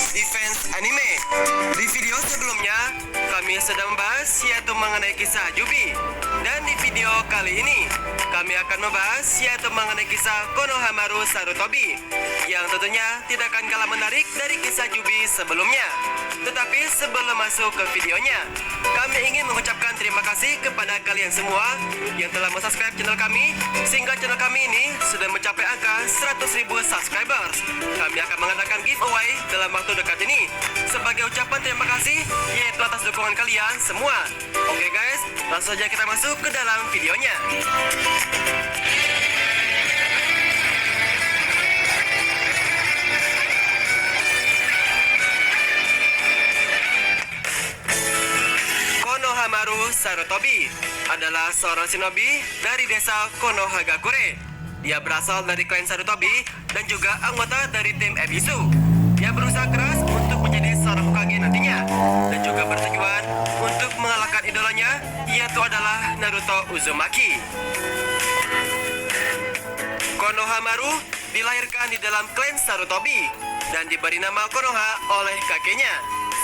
Defense Anime. Di video sebelumnya, kami sedang membahas yaitu mengenai kisah Yubi. Dan di video kali ini, kami akan membahas yaitu mengenai kisah Konohamaru Sarutobi, yang tentunya tidak akan kalah menarik dari kisah Yubi sebelumnya. Tetapi sebelum masuk ke videonya, kami ingin mengucapkan terima kasih kepada kalian semua yang telah subscribe channel kami, sehingga channel kami ini sudah mencapai angka 100.000 subscribers. Kami akan mengadakan giveaway dalam waktu dekat ini sebagai ucapan terima kasih yaitu atas dukungan kalian semua. Oke guys, langsung saja kita masuk ke dalam videonya. Konohamaru Sarutobi adalah seorang shinobi dari desa Konohagakure. Dia berasal dari klan Sarutobi dan juga anggota dari tim Ebisu. Dia berusaha keras untuk menjadi seorang Hokage nantinya dan juga bertujuan untuk mengalahkan idolanya, yaitu adalah Naruto Uzumaki. Konohamaru dilahirkan di dalam klan Sarutobi dan diberi nama Konoha oleh kakeknya.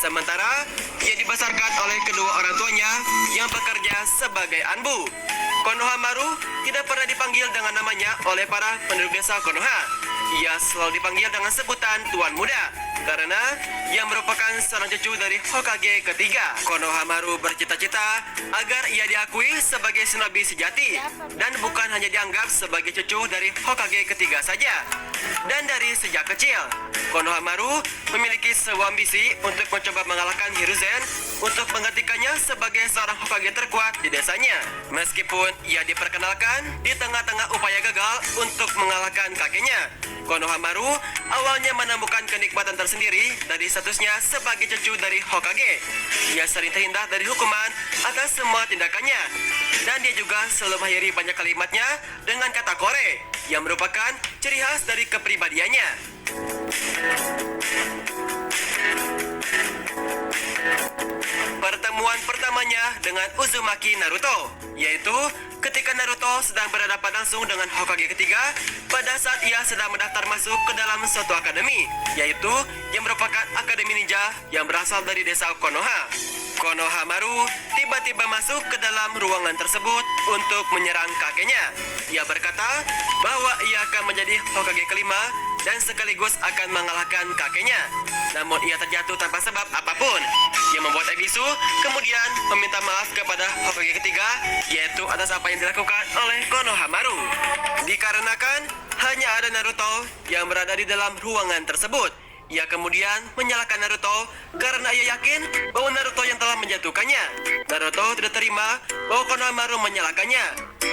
Sementara ia dibesarkan oleh kedua orang tuanya yang bekerja sebagai anbu. Konohamaru tidak pernah dipanggil dengan namanya oleh para penduduk desa Konoha. Ia selalu dipanggil dengan sebutan Tuan Muda karena ia merupakan seorang cucu dari Hokage ketiga. Konohamaru bercita-cita agar ia diakui sebagai shinobi sejati dan bukan hanya dianggap sebagai cucu dari Hokage ketiga saja. Dan dari sejak kecil, Konohamaru memiliki sebuah ambisi untuk mencoba mengalahkan Hiruzen untuk menggantikannya sebagai seorang Hokage terkuat di desanya. Meskipun ia diperkenalkan di tengah-tengah upaya gagal untuk mengalahkan kakeknya, Konohamaru awalnya menemukan kenikmatan tersendiri dari statusnya sebagai cucu dari Hokage. Ia sering terhindar dari hukuman atas semua tindakannya, dan dia juga selalu mengakhiri banyak kalimatnya dengan kata kore, yang merupakan ciri khas dari kepribadiannya. Pertemuan pertamanya dengan Uzumaki Naruto, yaitu ketika Naruto sedang berhadapan langsung dengan Hokage ketiga pada saat ia sedang mendaftar masuk ke dalam suatu akademi, yaitu yang merupakan akademi ninja yang berasal dari desa Konoha. Konohamaru tiba-tiba masuk ke dalam ruangan tersebut untuk menyerang kakeknya. Ia berkata bahwa ia akan menjadi Hokage kelima dan sekaligus akan mengalahkan kakeknya. Namun ia terjatuh tanpa sebab apapun, yang membuat Ebisu kemudian meminta maaf kepada Hokage ketiga, yaitu atas apa yang dilakukan oleh Konohamaru. Dikarenakan hanya ada Naruto yang berada di dalam ruangan tersebut, ia kemudian menyalahkan Naruto karena ia yakin bahwa Naruto yang telah menjatuhkannya. Naruto tidak terima bahwa Konohamaru menyalahkannya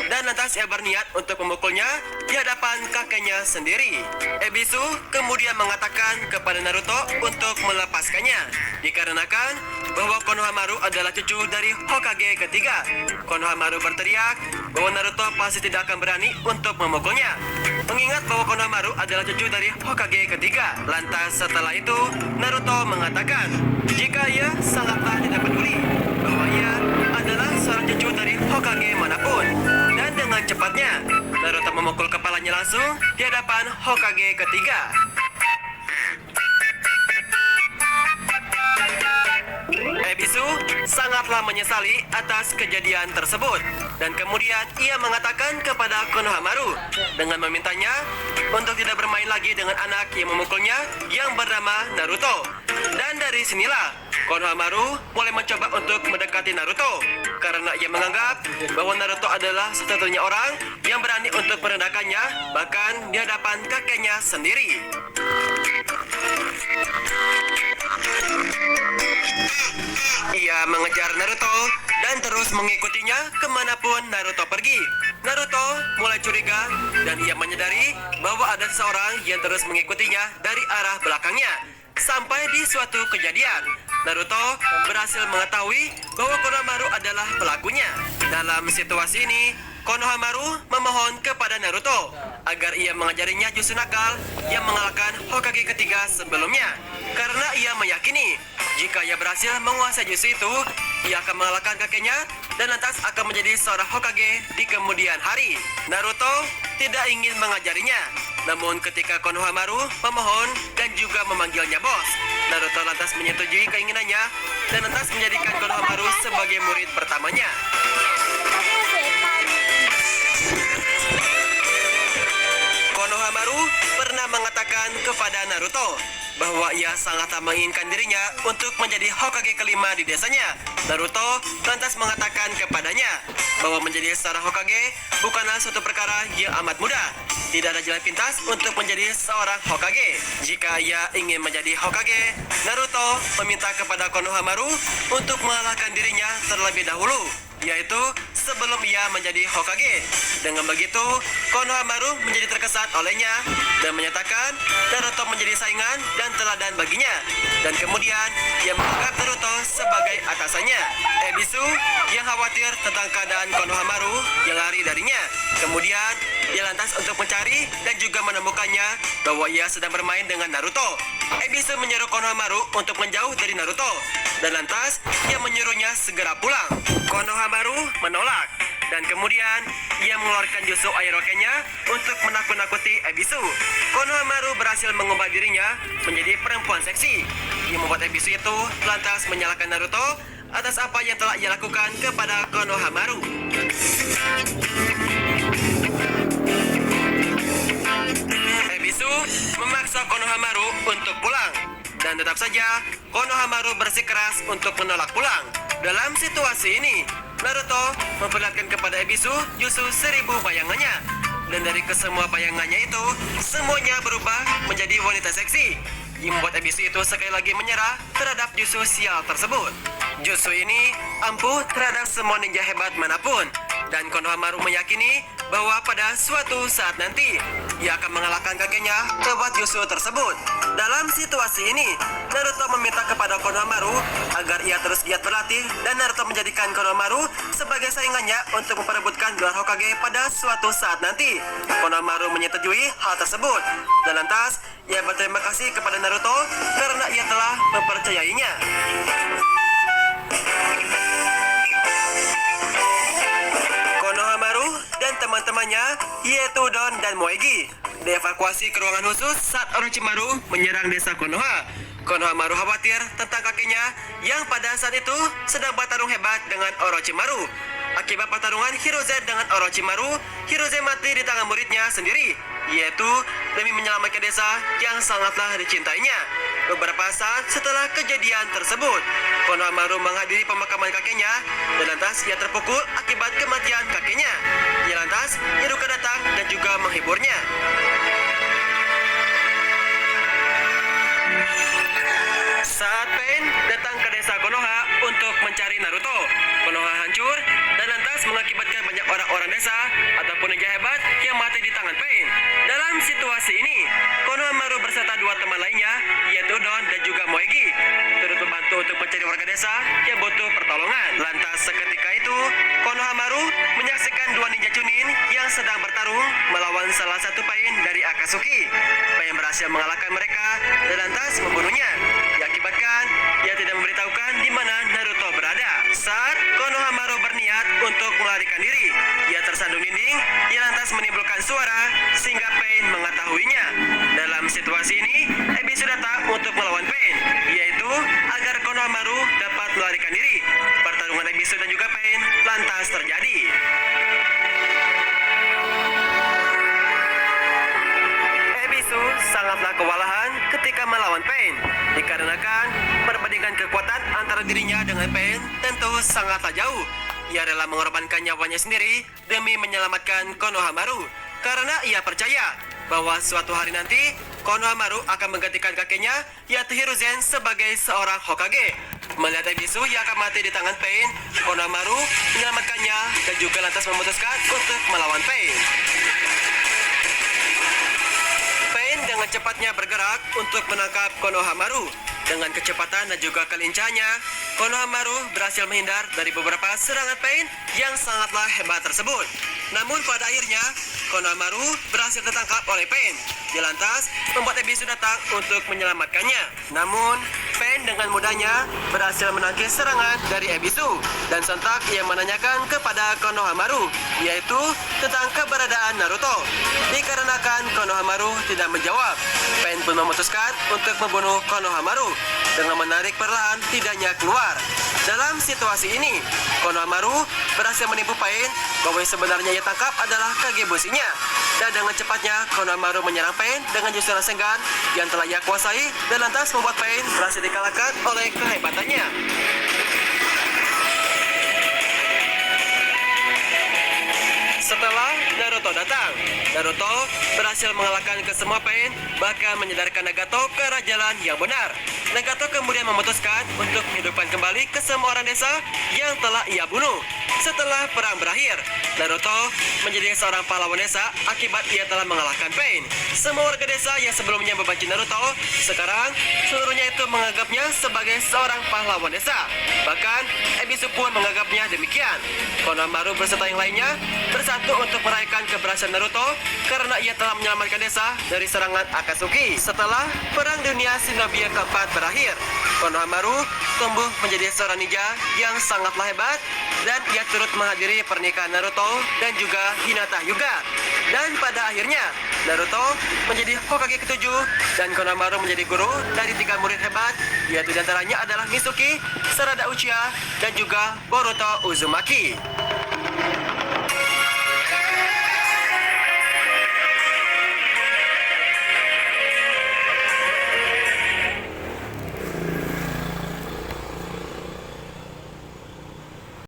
dan lantas ia berniat untuk memukulnya di hadapan kakeknya sendiri. Ebisu kemudian mengatakan kepada Naruto untuk melepaskannya dikarenakan bahwa Konohamaru adalah cucu dari Hokage ketiga. Konohamaru berteriak bahwa Naruto pasti tidak akan berani untuk memukulnya, mengingat bahwa Konohamaru adalah cucu dari Hokage ketiga. Lantas setelah itu Naruto mengatakan jika ia sangatlah tidak peduli bahwa ia adalah seorang cucu dari Hokage manapun, dan dengan cepatnya Naruto memukul kepalanya langsung di hadapan Hokage ketiga. Ebisu sangatlah menyesali atas kejadian tersebut dan kemudian ia mengatakan kepada Konohamaru dengan memintanya untuk tidak bermain lagi dengan anak yang memukulnya yang bernama Naruto. Dan dari sinilah Konohamaru mulai mencoba untuk mendekati Naruto karena ia menganggap bahwa Naruto adalah satu-satunya orang yang berani untuk merendahkannya, bahkan di hadapan kakeknya sendiri. Ia mengejar Naruto dan terus mengikutinya kemanapun Naruto pergi. Naruto mulai curiga dan ia menyadari bahwa ada seseorang yang terus mengikutinya dari arah belakangnya. Sampai di suatu kejadian, Naruto berhasil mengetahui bahwa Konohamaru adalah pelakunya. Dalam situasi ini, Konohamaru memohon kepada Naruto agar ia mengajarinya jurus nakal yang mengalahkan Hokage ketiga sebelumnya, karena ia meyakini jika ia berhasil menguasai jurus itu, ia akan mengalahkan kakeknya dan lantas akan menjadi seorang Hokage di kemudian hari. Naruto tidak ingin mengajarinya Namun ketika Konohamaru memohon dan juga memanggilnya bos, Naruto lantas menyetujui keinginannya dan lantas menjadikan Konohamaru sebagai murid pertamanya. Konohamaru pernah mengatakan kepada Naruto bahwa ia sangat menginginkan dirinya untuk menjadi Hokage kelima di desanya. Naruto lantas mengatakan kepadanya bahwa menjadi seorang Hokage bukanlah suatu perkara yang amat mudah. Tidak ada jalan pintas untuk menjadi seorang Hokage. Jika ia ingin menjadi Hokage, Naruto meminta kepada Konohamaru untuk mengalahkan dirinya terlebih dahulu, yaitu sebelum ia menjadi Hokage. Dengan begitu, Konohamaru menjadi terkesan olehnya dan menyatakan Naruto menjadi saingan dan teladan baginya. Dan kemudian, ia menganggap Naruto sebagai atasannya. Ebisu yang khawatir tentang keadaan Konohamaru yang lari darinya. Kemudian, ia lantas untuk mencari dan juga menemukannya bahwa ia sedang bermain dengan Naruto. Ebisu menyuruh Konohamaru untuk menjauh dari Naruto. Dan lantas, ia menyuruhnya segera pulang. Konohamaru menolak. Dan kemudian, ia mengeluarkan jutsu Airokennya untuk menakut-nakuti Ebisu. Konohamaru berhasil mengubah dirinya menjadi perempuan seksi. Yang membuat Ebisu itu lantas menyalahkan Naruto atas apa yang telah ia lakukan kepada Konohamaru. Ebisu memaksa Konohamaru untuk pulang. Dan tetap saja, Konohamaru bersikeras untuk menolak pulang. Dalam situasi ini, Naruto memperlihatkan kepada Ebisu jutsu 1000 bayangannya. Dan dari kesemua bayangannya itu, semuanya berubah menjadi wanita seksi. Yang membuat Ebisu itu sekali lagi menyerah terhadap jutsu sial tersebut. Jutsu ini ampuh terhadap semua ninja hebat manapun. Dan Konohamaru meyakini bahwa pada suatu saat nanti ia akan mengalahkan kakeknya lewat jutsu tersebut. Dalam situasi ini, Naruto meminta kepada Konohamaru agar ia terus giat berlatih dan Naruto menjadikan Konohamaru sebagai saingannya untuk memperebutkan gelar Hokage pada suatu saat nanti. Konohamaru menyetujui hal tersebut dan lantas ia berterima kasih kepada Naruto karena ia telah mempercayainya. Konohamaru dan teman-temannya yaitu Don dan Moegi dievakuasi ke ruangan khusus saat Orochimaru menyerang desa Konoha. Konohamaru khawatir tentang kakeknya yang pada saat itu sedang bertarung hebat dengan Orochimaru. Akibat pertarungan Hiruzen dengan Orochimaru, Hiruzen mati di tangan muridnya sendiri, yaitu demi menyelamatkan desa yang sangatlah dicintainya. Beberapa saat setelah kejadian tersebut, Konohamaru menghadiri pemakaman kakeknya dan lantas ia terpukul akibat kematian kakeknya. Ia lantas Iruka datang dan juga menghiburnya. Saat Pain datang ke desa Konoha untuk mencari Naruto, Konoha hancur dan lantas mengakibatkan banyak orang-orang desa ataupun ninja hebat yang mati di tangan Pain. Dalam situasi ini, Konohamaru beserta dua teman lainnya, yaitu Don dan juga Moegi, turut membantu untuk mencari warga desa yang butuh pertolongan. Lantas seketika itu, Konohamaru menyaksikan dua ninja Chunin yang sedang bertarung melawan salah satu Pain dari Akatsuki. Pain berhasil mengalahkan mereka dan lantas membunuhnya. Diakibatkan, ia tidak memberitahukan di mana Naruto berada. Saat Konohamaru berniat untuk melarikan diri, ia tersandung dinding, ia lantas menimbulkan suara sehingga Pain mengetahuinya. Dalam situasi ini, Ebisu datang untuk melawan Pain, yaitu agar Konohamaru dapat melarikan diri. Pertarungan Ebisu dan juga Pain lantas terjadi. Ebisu sangatlah kewalahan ketika melawan Pain, dikarenakan perbandingan kekuatan antara dirinya dengan Pain tentu sangatlah jauh. Ia rela mengorbankan nyawanya sendiri demi menyelamatkan Konohamaru, karena ia percaya bahwa suatu hari nanti Konohamaru akan menggantikan kakeknya yaitu Hiruzen sebagai seorang Hokage. Melihat Ebisu yang akan mati di tangan Pain, Konohamaru menyelamatkannya dan juga lantas memutuskan untuk melawan Pain. Pain dengan cepatnya bergerak untuk menangkap Konohamaru. Dengan kecepatan dan juga kelincahannya, Konohamaru berhasil menghindar dari beberapa serangan Pain yang sangatlah hebat tersebut. Namun pada akhirnya, Konohamaru berhasil tertangkap oleh Pain. Dia lantas membuat Ebisu datang untuk menyelamatkannya. Namun, Pain dengan mudahnya berhasil menangkis serangan dari Ebisu dan sontak ia menanyakan kepada Konohamaru, yaitu tentang keberadaan Naruto. Dikarenakan Konohamaru tidak menjawab, Pain pun memutuskan untuk membunuh Konohamaru dengan menarik perlahan lidahnya keluar. Dalam situasi ini, Konohamaru berhasil menipu Pain bahwa yang sebenarnya ia tangkap adalah Kagebushi-nya. Dan dengan cepatnya, Konohamaru menyerang Pain dengan jurus Rasengan yang telah ia kuasai dan lantas membuat Pain berhasil dikalahkan oleh kehebatannya. Setelah Naruto datang, Naruto berhasil mengalahkan kesemua Pain, bahkan menyadarkan Nagato ke arah jalan yang benar. Nagato kemudian memutuskan untuk menghidupkan kembali ke semua orang desa yang telah ia bunuh. Setelah perang berakhir, Naruto menjadi seorang pahlawan desa akibat ia telah mengalahkan Pain. Semua warga desa yang sebelumnya membenci Naruto, sekarang seluruhnya itu menganggapnya sebagai seorang pahlawan desa. Bahkan, Ebisu pun menganggapnya demikian. Konohamaru beserta yang lainnya bersatu untuk merayakan keberhasilan Naruto karena ia telah menyelamatkan desa dari serangan Akatsuki. Setelah Perang Dunia Shinobi yang keempat berakhir, Konohamaru tumbuh menjadi seorang ninja yang sangatlah hebat dan ia turut menghadiri pernikahan Naruto dan juga Hinata Hyuga. Dan pada akhirnya, Naruto menjadi Hokage ke-7 dan Konohamaru menjadi guru dari 3 murid hebat, yaitu diantaranya adalah Mitsuki, Sarada Uchiha, dan juga Boruto Uzumaki.